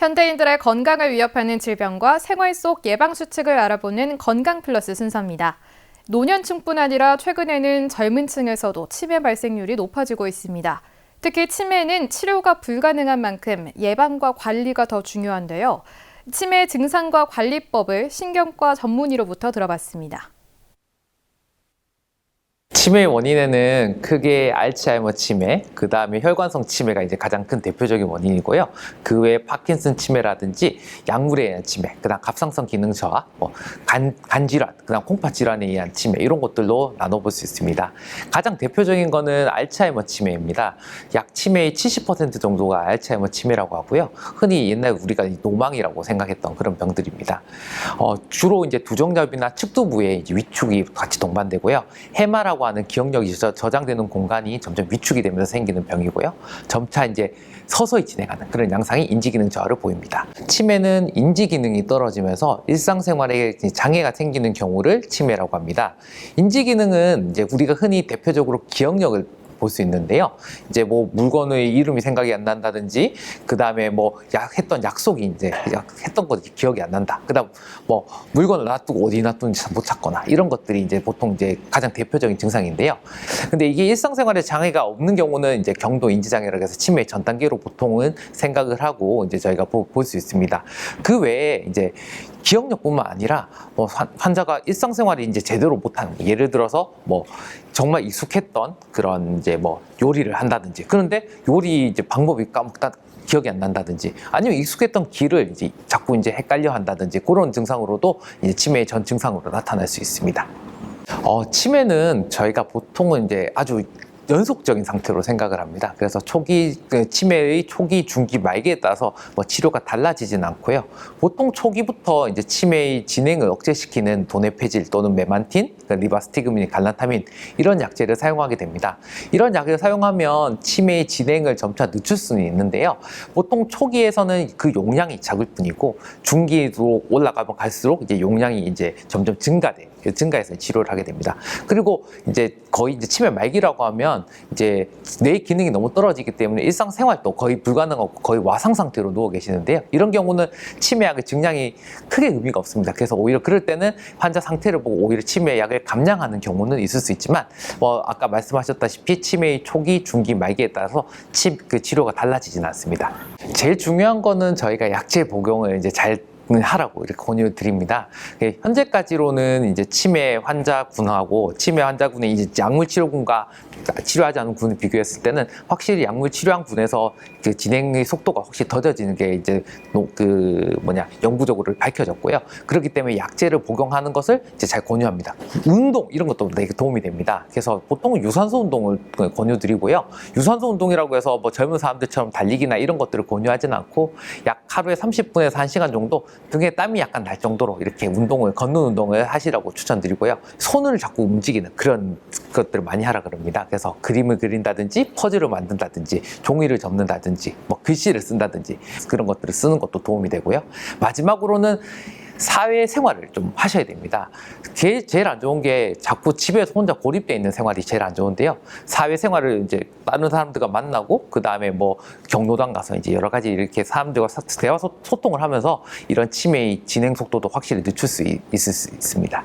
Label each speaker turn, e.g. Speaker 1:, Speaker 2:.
Speaker 1: 현대인들의 건강을 위협하는 질병과 생활 속 예방 수칙을 알아보는 건강 플러스 순서입니다. 노년층뿐 아니라 최근에는 젊은 층에서도 치매 발생률이 높아지고 있습니다. 특히 치매는 치료가 불가능한 만큼 예방과 관리가 더 중요한데요. 치매 증상과 관리법을 신경과 전문의로부터 들어봤습니다.
Speaker 2: 치매의 원인에는 크게 알츠하이머 치매, 그 다음에 혈관성 치매가 이제 가장 큰 대표적인 원인이고요. 그 외에 파킨슨 치매라든지 약물에 의한 치매, 그 다음 갑상선 기능 저하, 간 질환, 그 다음 콩팥 질환에 의한 치매, 이런 것들로 나눠볼 수 있습니다. 가장 대표적인 거는 알츠하이머 치매입니다. 약 치매의 70% 정도가 알츠하이머 치매라고 하고요. 흔히 옛날 우리가 노망이라고 생각했던 그런 병들입니다. 주로 이제 두정잡이나 측두부에 이제 위축이 같이 동반되고요. 해마라고 하는 기억력이 저장되는 공간이 점점 위축이 되면서 생기는 병이고요. 점차 이제 서서히 진행하는 그런 양상이 인지기능 저하를 보입니다. 치매는 인지기능이 떨어지면서 일상생활에 장애가 생기는 경우를 치매라고 합니다. 인지기능은 이제 우리가 흔히 대표적으로 기억력을 볼 수 있는데요. 이제 뭐 물건의 이름이 생각이 안 난다든지, 그 다음에 뭐 했던 약속이 이제 했던 것이 기억이 안 난다. 그 다음 뭐 물건을 놔두고 어디 놔두는지 못 찾거나, 이런 것들이 이제 보통 이제 가장 대표적인 증상인데요. 근데 이게 일상생활에 장애가 없는 경우는 이제 경도 인지장애라고 해서 치매의 전 단계로 보통은 생각을 하고 이제 저희가 볼 수 있습니다. 그 외에 이제 기억력뿐만 아니라 뭐 환자가 일상생활이 이제 제대로 못하는, 예를 들어서 뭐 정말 익숙했던 그런 이제 뭐 요리를 한다든지, 그런데 요리 이제 방법이 까먹다 기억이 안 난다든지, 아니면 익숙했던 길을 이제 자꾸 이제 헷갈려 한다든지, 그런 증상으로도 이제 치매의 전 증상으로 나타날 수 있습니다. 치매는 저희가 보통은 이제 아주 연속적인 상태로 생각을 합니다. 그래서 치매의 초기, 중기, 말기에 따라서 뭐 치료가 달라지진 않고요. 보통 초기부터 이제 치매의 진행을 억제시키는 도네페질 또는 메만틴, 리바스티그민, 갈란타민, 이런 약제를 사용하게 됩니다. 이런 약을 사용하면 치매의 진행을 점차 늦출 수는 있는데요. 보통 초기에서는 그 용량이 작을 뿐이고, 중기로 올라가면 갈수록 이제 용량이 이제 점점 증가해서 치료를 하게 됩니다. 그리고 이제 거의 이제 치매 말기라고 하면 이제 뇌 기능이 너무 떨어지기 때문에 일상생활도 거의 불가능하고 거의 와상 상태로 누워 계시는데요. 이런 경우는 치매약의 증량이 크게 의미가 없습니다. 그래서 오히려 그럴 때는 환자 상태를 보고 오히려 치매약을 감량하는 경우는 있을 수 있지만, 아까 말씀하셨다시피 치매의 초기, 중기, 말기에 따라서 치료가 달라지지는 않습니다. 제일 중요한 거는 저희가 약제 복용을 이제 잘 하라고 이렇게 권유드립니다. 현재까지로는 이제 치매 환자군하고 치매 환자군의 이제 약물 치료군과 치료하지 않은 군을 비교했을 때는 확실히 약물 치료한 군에서 그 진행의 속도가 확실히 더뎌지는 게 이제 연구적으로 밝혀졌고요. 그렇기 때문에 약제를 복용하는 것을 이제 잘 권유합니다. 운동 이런 것도 되게 도움이 됩니다. 그래서 보통은 유산소 운동을 권유드리고요. 유산소 운동이라고 해서 뭐 젊은 사람들처럼 달리기나 이런 것들을 권유하지는 않고, 약 하루에 30분에서 1시간 정도 등에 땀이 약간 날 정도로 이렇게 걷는 운동을 하시라고 추천드리고요. 손을 자꾸 움직이는 그런 것들을 많이 하라 그럽니다. 그래서 그림을 그린다든지, 퍼즐을 만든다든지, 종이를 접는다든지, 뭐 글씨를 쓴다든지, 그런 것들을 쓰는 것도 도움이 되고요. 마지막으로는 사회생활을 좀 하셔야 됩니다. 제일 안 좋은 게 자꾸 집에서 혼자 고립되어 있는 생활이 제일 안 좋은데요. 사회생활을 이제 다른 사람들과 만나고, 그 다음에 뭐 경로당 가서 이제 여러 가지 이렇게 사람들과 대화 소통을 하면서 이런 치매의 진행 속도도 확실히 늦출 수 있을 수 있습니다.